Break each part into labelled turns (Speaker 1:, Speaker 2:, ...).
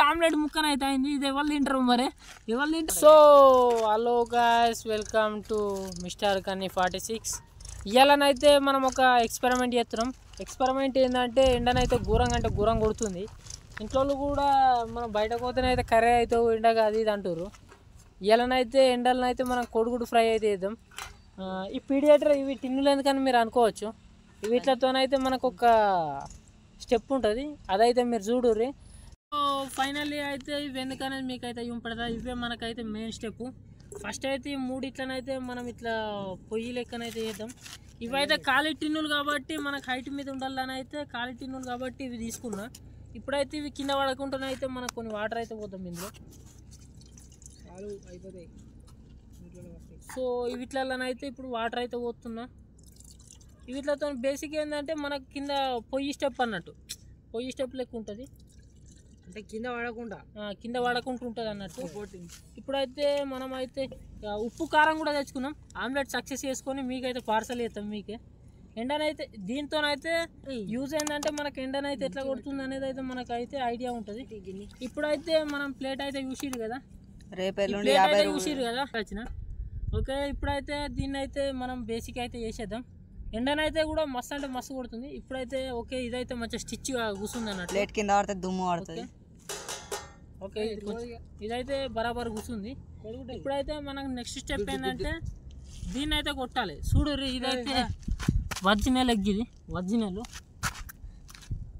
Speaker 1: Omelette ముక్కనైతే అయింది. ఇది ఎవరు తింటారు మరి, ఎవరు తింటారు? So hello guys, welcome to mister కన్నీ 46. ఇవాళనైతే మనం ఒక ఎక్స్పెరిమెంట్ చేస్తున్నాం. ఎక్స్పెరిమెంట్ ఏంటంటే ఎండనైతే ఘోరంగా అంటే ఘోరం కొడుతుంది. ఇంట్లో కూడా మనం బయటకు పోతేనైతే కర్రీ అయితే ఎండ కాదు ఇది అంటారు. ఇవాళనైతే ఎండలనైతే మనం కొడుగుడు ఫ్రై అయితే చేద్దాం. ఈ పీడియేటర్ ఇవి టిన్నులు ఎందుకని మీరు అనుకోవచ్చు. వీటితోనైతే మనకు ఒక స్టెప్ ఉంటుంది, అదైతే మీరు చూడుర్రి. సో ఫైనల్లీ అయితే ఇవి ఎందుకనేది మీకైతే చూపెడతా. ఇవే మనకైతే మెయిన్ స్టెప్. ఫస్ట్ అయితే ఈ మూడిట్లనైతే మనం ఇట్లా పొయ్యి లెక్కనైతే చేద్దాం. ఇవైతే ఖాళీ టిన్నులు కాబట్టి మనకు హైట్ మీద ఉండాలని అయితే ఖాళీ టిన్నులు కాబట్టి ఇవి తీసుకున్నా. ఇప్పుడైతే ఇవి కింద పడకుండానైతే మనకు కొన్ని వాటర్ అయితే పోతాం ఇందులో. అయిపోతాయి. సో వీటిలలోనైతే ఇప్పుడు వాటర్ అయితే పోతున్నా. వీటితో బేసిక్ ఏంటంటే మనకు కింద పొయ్యి స్టెప్ అన్నట్టు, పొయ్యి స్టెప్ లెక్క ఉంటుంది అంటే కింద వాడకుండా ఉంటుంది అన్నట్టు. ఇప్పుడైతే మనం అయితే ఉప్పు కారం కూడా తెచ్చుకున్నాం. ఆమ్లెట్ సక్సెస్ చేసుకొని మీకైతే పార్సల్ చేస్తాం. మీకే ఎండనైతే దీంతోనైతే యూజ్ ఏంటంటే మనకు ఎండనైతే ఎట్లా కొడుతుంది అనేది అయితే మనకైతే ఐడియా ఉంటుంది. ఇప్పుడైతే మనం ప్లేట్ అయితే చూసిరు కదా, చూసిరు కదా వచ్చిన. ఓకే, ఇప్పుడైతే దీన్ని అయితే మనం బేసిక్ అయితే చేసేద్దాం. ఎండనైతే కూడా మస్తు అంటే మస్తు కొడుతుంది. ఇప్పుడైతే ఓకే ఇదైతే మంచిగా స్టిచ్ కూర్చుంది అన్నట్టు.
Speaker 2: ప్లేట్ కింద పడితే దుమ్ము పడుతుంది.
Speaker 1: ఓకే ఇదైతే బరాబర్ కూర్చుంది. ఇప్పుడైతే మనకు నెక్స్ట్ స్టెప్ ఏంటంటే దీన్ని అయితే కొట్టాలి. చూడు ఇదైతే ఒరిజినల్ ఎగ్, ఇది ఒరిజినల్.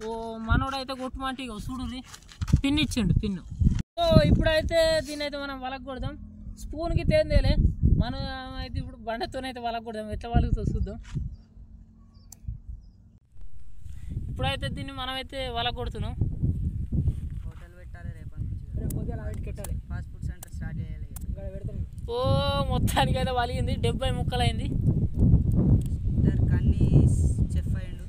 Speaker 1: ఓ మనోడైతే కొట్టుమంటే ఇక చూడు పిన్ ఇచ్చిండు పిన్ను. సో ఇప్పుడైతే దీన్ని అయితే మనం వలక కొడదాం. స్పూన్కి తేందేలే, మనం అయితే ఇప్పుడు బండతోనైతే వలక కొడదాం. ఎట్లా వలుగుతో చూద్దాం. ఇప్పుడైతే దీన్ని మనమైతే వలక కొడుతున్నాం.
Speaker 2: హోటల్ పెట్టాలి, రేపటి ఫాస్ట్ ఫుడ్ సెంటర్ స్టార్ట్ చేయాలి.
Speaker 1: ఓ మొత్తానికైతే వలిగింది. 70 ముక్కలైంది.
Speaker 2: కన్నీ చెఫ్ అయ్యిండు.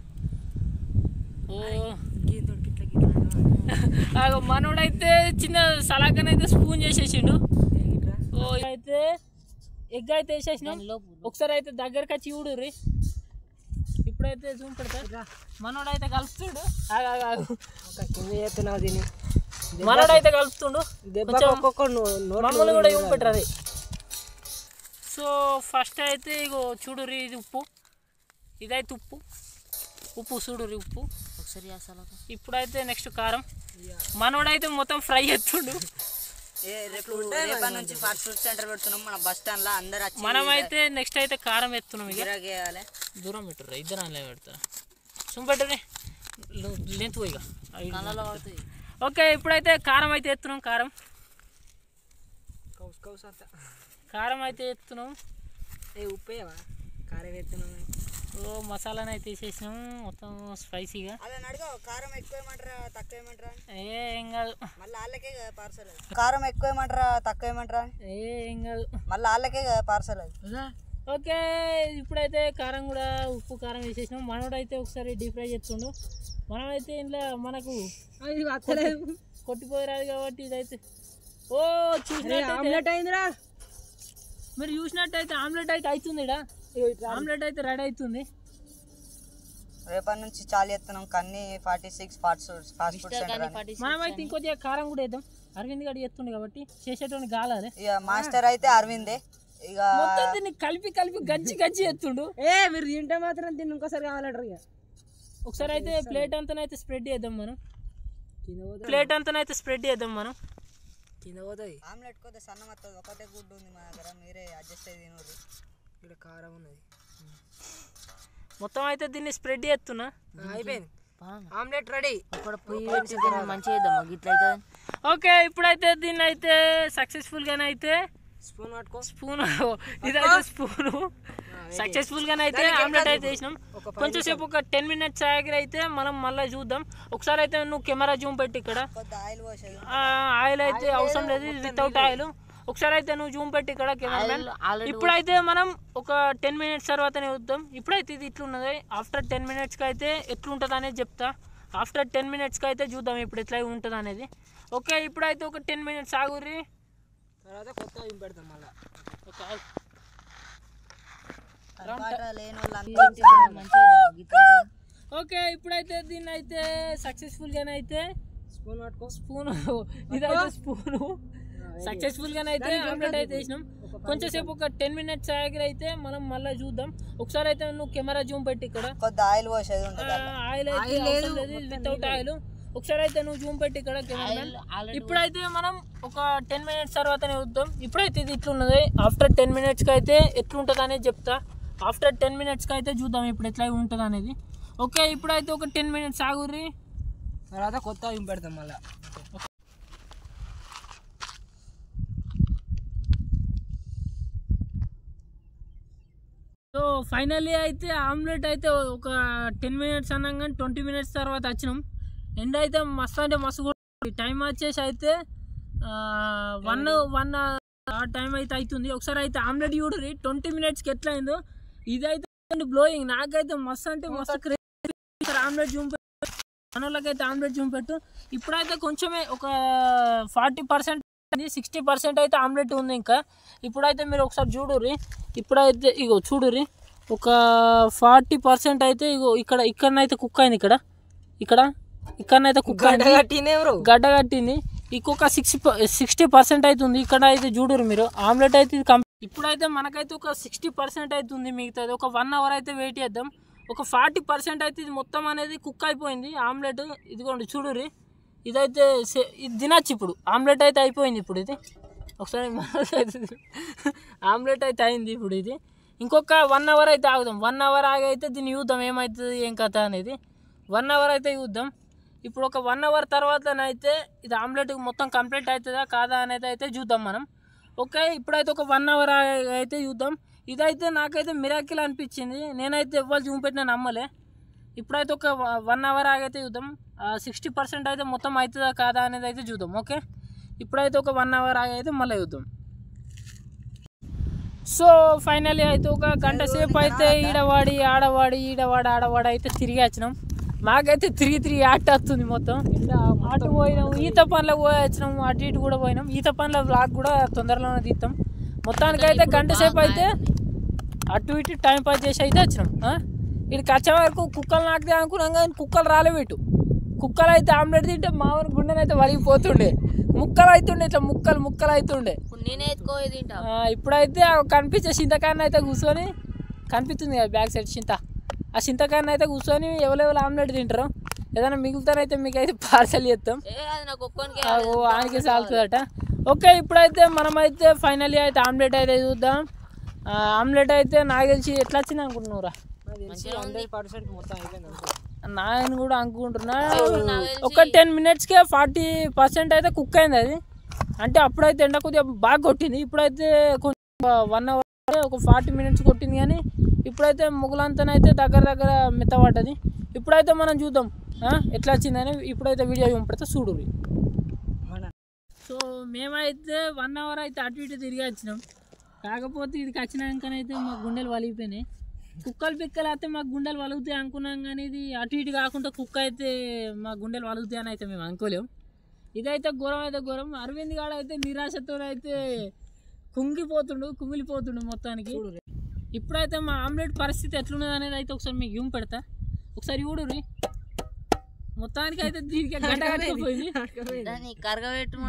Speaker 1: ఓ మనోడైతే చిన్న సలాకనైతే స్పూన్ చేసేసిండు. ఓ అయితే ఎగ్ అయితే వేసేసినాం. ఒకసారి అయితే దగ్గరకు వచ్చి చూడుర్రి. ఇప్పుడైతే జూమ్ పెడతా. మనోడైతే కలుపుతుండు. మనోడైతే కలుపుతుండు. మమ్మల్ని కూడా జూమ్ పెట్టరు. సో ఫస్ట్ అయితే ఇగో చూడుర్రి, ఇది ఉప్పు, ఇదైతే ఉప్పు చూడుర్రి ఉప్పు ఒకసారి. ఇప్పుడైతే నెక్స్ట్ కారం. మనోడైతే మొత్తం ఫ్రై చేస్తుండు.
Speaker 2: రేపటి నుంచి ఫాస్ట్ ఫుడ్ సెంటర్ పెడుతున్నాం మన బస్ స్టాండ్ లో. అందరు
Speaker 1: మనమైతే నెక్స్ట్ అయితే కారం ఎత్తున్నాం. ఇక దూరం పెట్టరు, ఇద్దరు అందులో పెడతారు. సుమ్ పెట్టరు లెంత్ పోయి. ఓకే ఇప్పుడైతే కారం అయితే ఎత్తున్నాం. కారం అయితే ఎత్తున్నాం.
Speaker 2: ఉప్పేవా కారం ఎత్తున్నాం.
Speaker 1: ఓ మసాలాను అయితే వేసేసినాం మొత్తం స్పైసీగా.
Speaker 2: కారం ఎక్కువేమంటారా తక్కువ ఏమంటారా?
Speaker 1: ఏం కాదు,
Speaker 2: మళ్ళీ వాళ్ళకే కదా పార్సల్. కారం ఎక్కువేమంటారా తక్కువ ఏమంటారా?
Speaker 1: ఏం కాదు,
Speaker 2: మళ్ళీ వాళ్ళకే కదా పార్సల్.
Speaker 1: ఓకే ఇప్పుడైతే కారం కూడా ఉప్పు కారం వేసేసినాం. మనోడైతే ఒకసారి డీప్ ఫ్రై చేస్తుండు. మనమైతే ఇంట్లో మనకు కొట్టిపోయారు కాబట్టి ఇదైతే ఓ చూసినట్టు ఆమ్లెట్ అయిందిరా. మీరు చూసినట్టయితే ఆమ్లెట్ అయితే అవుతుంది. ఆమ్లెట్ అయితే రెడీ అవుతుంది.
Speaker 2: రేపటి నుంచి చాలు చేస్తున్నాం కన్నీ 46 ఫాస్ట్ ఫుడ్ సెంటర్.
Speaker 1: మనమైతే ఇంకొంచెం కారం కూడా వేద్దాం. అరవింద్ గడి చేస్తుండే కాబట్టి చేసేటోని కాలాలి.
Speaker 2: ఇక మాస్టర్ అయితే అరవిందే. ఇక
Speaker 1: దీన్ని కలిపి గజ్జి ఎత్తుండు.
Speaker 2: మీరు తింటే మాత్రం దీన్ని ఇంకోసారి కావాలంటారు. ఇక
Speaker 1: ఒకసారి అయితే ప్లేట్ అంతానైతే స్ప్రెడ్ చేద్దాం మనం.
Speaker 2: కింద పోతుంది. ఆమ్లెట్ కొద్దిగా సన్నం వస్తుంది. ఒకటే గుడ్డు ఉంది మా దగ్గర, మీరే అడ్జస్ట్ అయ్యి తినరు. ఇక్కడ కారం ఉన్నది.
Speaker 1: మొత్తం అయితే దీన్ని స్ప్రెడ్ చేస్తున్నా.
Speaker 2: అయిపోయింది, ఆమ్లెట్ రెడీ.
Speaker 1: ఓకే ఇప్పుడైతే దీన్ని అయితే సక్సెస్ఫుల్ గానే అయితే స్పూన్ ఇదైతే స్పూను సక్సెస్ఫుల్ గానే అయితే ఆమ్లెట్ అయితే వేసినాం. కొంచెం సేపు ఒక 10 మినిట్స్ ఆగి అయితే మనం మళ్ళీ చూద్దాం. ఒకసారి అయితే నువ్వు కెమెరా జూమ్ పెట్టి ఇక్కడ. ఆయిల్ అయితే అవసరం లేదు, వితౌట్ ఆయిల్. ఒకసారి అయితే నువ్వు జూమ్ పెట్టి ఇక్కడ కెమెరామెన్. ఇప్పుడైతే మనం ఒక 10 మినిట్స్ తర్వాతనే చూద్దాం. ఇప్పుడైతే ఇది ఇట్లున్నది. ఆఫ్టర్ 10 మినిట్స్కి అయితే ఎట్లుంటుంది అనేది చెప్తా. ఆఫ్టర్ 10 మినిట్స్కి అయితే చూద్దాం ఇప్పుడు ఎట్లా ఉంటుంది అనేది. ఓకే ఇప్పుడైతే ఒక 10 మినిట్స్ ఆగుర్రి, తర్వాత కొత్త పెడతాం మళ్ళీ. ఓకే ఇప్పుడైతే దీన్ని అయితే సక్సెస్ఫుల్గానే అయితే స్పూన్ ఇదైతే స్పూను సక్సెస్ఫుల్ గానే అయితే ఆమ్లెట్ అయితే వేసినాం. కొంచెంసేపు ఒక 10 minutes ఆగి అయితే మనం మళ్ళీ చూద్దాం. ఒకసారి అయితే నువ్వు కెమెరా జూమ్ పెట్టి ఇక్కడ ఆయిల్ అయితే వితౌట్ ఆయిల్ ఒకసారి అయితే నువ్వు జూమ్ పెట్టి ఇక్కడ కెమెరా. ఇప్పుడైతే మనం ఒక 10 minutes తర్వాతనే చూద్దాం. ఇప్పుడైతే ఇది ఇట్లున్నది. ఆఫ్టర్ 10 minutesకి అయితే ఎట్లుంటుంది అనేది చెప్తా. ఆఫ్టర్ 10 minutesకి అయితే చూద్దాం ఇప్పుడు ఎట్లా ఉంటుంది అనేది. ఓకే ఇప్పుడైతే ఒక 10 minutes ఆగుర్రి, తర్వాత కొత్త పెడతాం మళ్ళీ. సో ఫైనల్లీ అయితే ఆమ్లెట్ అయితే ఒక 10 minutes అన్నాం కానీ 20 minutes తర్వాత వచ్చినాం. ఎండ్ అయితే మస్తు అంటే మస్తు టైం వచ్చేసి అయితే 1 ఆ టైం అయితే అవుతుంది. ఒకసారి అయితే ఆమ్లెట్ చూడరి 20 minutesకి ఎట్లా అయిందో. ఇదైతే బ్లోయింగ్ నాకైతే మస్తు అంటే మస్తు క్రేజీ. ఆమ్లెట్ జూమ్ పెట్టు మనోళ్ళకైతే ఆమ్లెట్ జూమ్ పెట్టు. ఇప్పుడైతే కొంచెమే ఒక 40% 60% అయితే ఆమ్లెట్ ఉంది ఇంకా. ఇప్పుడైతే మీరు ఒకసారి చూడుర్రి. ఇప్పుడైతే ఇగో చూడుర్రి ఒక 40% అయితే ఇగో ఇక్కడనైతే కుక్ అయింది. ఇక్కడనైతే కుక్ గడ్డ కట్టింది. ఇంకొక 60% అవుతుంది. ఇక్కడ అయితే చూడుర్రి మీరు ఆమ్లెట్ అయితే ఇప్పుడైతే మనకైతే ఒక 60% అవుతుంది. మిగతాది ఒక 1 hour అయితే వెయిట్ చేద్దాం. ఒక 40% అయితే ఇది మొత్తం అనేది కుక్ అయిపోయింది ఆమ్లెట్. ఇదిగోండి చూడుర్రి ఇదైతే ఇది తినచ్చు. ఇప్పుడు ఆమ్లెట్ అయితే అయిపోయింది. ఇప్పుడు ఇది ఒకసారి ఆమ్లెట్ అయితే అయింది. ఇప్పుడు ఇది ఇంకొక 1 hour అయితే ఆగుదాం. 1 hour ఆగి అయితే దీన్ని చూద్దాం ఏమవుతుంది ఏం కథ అనేది. 1 hour అయితే చూద్దాం. ఇప్పుడు ఒక 1 hour తర్వాతనైతే ఇది ఆమ్లెట్ మొత్తం కంప్లీట్ అవుతుందా కాదా అనేది అయితే చూద్దాం మనం. ఓకే ఇప్పుడైతే ఒక 1 hour అయితే చూద్దాం. ఇదైతే నాకైతే మిరాకిల్ అనిపించింది. నేనైతే ఎవ్వరు చూపెట్టినా నమ్మలే. ఇప్పుడైతే ఒక 1 hour ఆగైతే చూద్దాం. 60% అయితే మొత్తం అవుతుందా కాదా అనేది అయితే చూద్దాం. ఓకే ఇప్పుడైతే ఒక 1 hour ఆగైతే మళ్ళీ చూద్దాం. సో ఫైనల్లీ అయితే ఒక గంట సేపు అయితే ఈడవాడి ఆడవాడి అయితే తిరిగి వచ్చినాం. మాకైతే తిరిగి ఆట వస్తుంది మొత్తం. అటు పోయినాం ఈత పనులకు పోయి వచ్చినాం. అటు ఇటు కూడా పోయినాం. ఈత పనుల వ్లాగ్ కూడా తొందరలోనే తీస్తాం. మొత్తానికైతే గంట సేపు అయితే అటు ఇటు టైం పాస్ చేసి అయితే వచ్చినాం. ఇక్కడికి వచ్చే వరకు కుక్కలు నాకుదే అనుకున్నాం కానీ కుక్కలు రాలేవు. ఇటు కుక్కలు అయితే ఆమ్లెట్ తింటే మా ఊరి గుండెనైతే వలిగిపోతుండే. ముక్కలు అవుతుండే ఇట్లా ముక్కలు అవుతుండే. ఇప్పుడైతే కనిపించే చింతకాయని అయితే కూర్చొని కనిపిస్తుంది కదా బ్యాక్ సైడ్ ఆ చింతకాయని అయితే కూర్చొని ఎవరెవరు ఆమ్లెట్ తింటారు. ఏదైనా మిగులుతానైతే మీకైతే పార్సల్ చేస్తాం. ఆయనకి సాగుతుందట. ఓకే ఇప్పుడైతే మనమైతే ఫైనల్లీ అయితే ఆమ్లెట్ అయితే చూద్దాం. ఆమ్లెట్ అయితే నాకు తెలిసి ఎట్లా వచ్చింది అనుకుంటున్నారా? 100% మొత్తం అయిపోయింది నేను కూడా అనుకుంటున్నా. ఒక 10 minutesకే 40% అయితే కుక్ అయింది అది. అంటే అప్పుడైతే ఎండ కొద్దిగా బాగా కొట్టింది. ఇప్పుడైతే కొంచెం 1 hour ఒక 40 minutes కొట్టింది కానీ ఇప్పుడైతే ముగ్గులంతానైతే దగ్గర మెత్తబడ్డది. ఇప్పుడైతే మనం చూద్దాం ఎట్లా వచ్చిందని. ఇప్పుడైతే వీడియో చూపెడితే చూడు. సో మేమైతే 1 hour అయితే అటు ఇటు తిరిగి వచ్చినాం. కాకపోతే ఇదికి వచ్చినాకనైతే మా గుండెలు వలిగిపోయినాయి. కుక్కలు పిక్కలు అయితే మా గుండెలు వలుగుతాయి అనుకున్నాం కానీ ఇది అటు ఇటు కాకుండా కుక్క అయితే మా గుండెలు వలుగుతాయి అని అయితే మేము అనుకోలేం. ఇదైతే ఘోరం. అరవింద్ గాడు అయితే నిరాశతో అయితే కుమిలిపోతుండు మొత్తానికి. ఇప్పుడైతే మా ఆమ్లెట్ పరిస్థితి ఎట్లున్నది అనేది అయితే ఒకసారి మీకు జూమ్ పెడతా. ఒకసారి చూడుర్రి. మొత్తానికి అయితే దీనికి గడ్డ కట్టుకుపోయింది.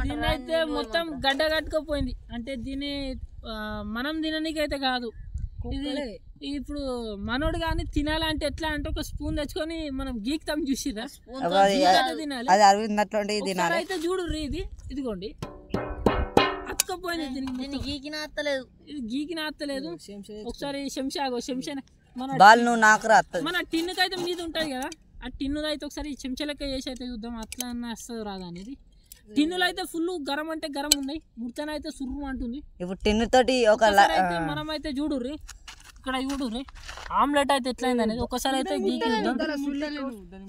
Speaker 1: దీన్ని అయితే మొత్తం గడ్డ కట్టుకుపోయింది. అంటే దీన్ని మనం తిననీకైతే కాదు. ఇది ఇప్పుడు మనోడు కానీ తినాలంటే ఎట్లా అంటే ఒక స్పూన్ తెచ్చుకొని మనం గీక్తాం చూసిరా తినాలి. అయితే చూడుర్రి ఇదిగోండి అతుకపోయింది. దీనికి గీకిన అత్తలేదు. ఒకసారి శంషా మన టిన్నుకైతే మీద ఉంటది కదా. ఆ టిన్ను అయితే ఒకసారి చెంచా లెక్క చేసి అయితే చూద్దాం అట్లా అన్న వస్తుంది రాదా అనేది. టిన్నులు అయితే ఫుల్ గరం అంటే గరం ఉన్నాయి. ముడతనైతే సుర్రు అంటుంది. ఇప్పుడు టిన్ను తోటి మనం అయితే చూడుర్రి ఇక్కడ చూడుర్రి ఆమ్లెట్ అయితే ఎట్లయింది అనేది ఒకసారి అయితే గీకి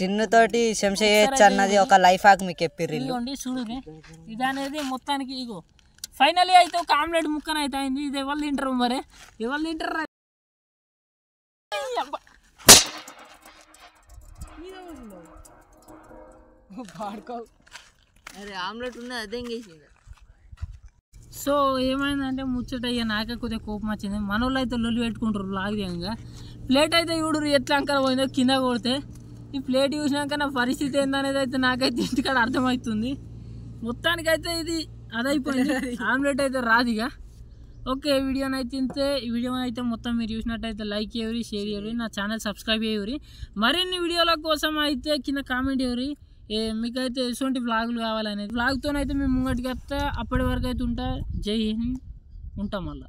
Speaker 1: టిన్ను తోటి శంషా చేయొచ్చు అన్నది ఒక లైఫ్ హ్యాక్ మీకు చెప్పిర్రు. ఇదిగోండి చూడుర్రి ఇది అనేది మొత్తానికి ఇగో ఫైనల్లీ అయితే ఒక ఆమ్లెట్ ముక్కన అయితే అయింది. ఇది ఎవరు తింటారు మరి ఎవరు తింటారు?
Speaker 2: అరే ఆమ్లెట్ ఉన్నది అదే ఇంకేసింది.
Speaker 1: సో ఏమైందంటే ముచ్చట ఇక నాకే కొద్దిగా కోపం వచ్చింది. మనోళ్ళు అయితే లొల్లి పెట్టుకుంటారు లాగిదేయంగా. ప్లేట్ అయితే చూడు ఎట్లా అంకర పోయిందో కింద కొడితే ఈ ప్లేట్ చూసినాక నా పరిస్థితి ఏందనేది అయితే నాకైతే ఇంటికాడ అర్థమవుతుంది. మొత్తానికైతే ఇది అదైపోయింది, ఆమ్లెట్ అయితే రాదుగా. ఓకే, వీడియోనైతే ఇంతే. ఈ వీడియో అయితే మొత్తం మీరు చూసినట్టయితే లైక్ చేయరు, షేర్ చేయరు, నా ఛానల్ సబ్స్క్రైబ్ చేయరు. మరిన్ని వీడియోల కోసం అయితే కింద కామెంట్ చేయరు మీకైతే ఎటువంటి వ్లాగులు కావాలనేది. వ్లాగ్తోనైతే మేము ముంగటికి వస్తే అప్పటి వరకు అయితే ఉంటా. జై హింద్, ఉంటాం మళ్ళీ.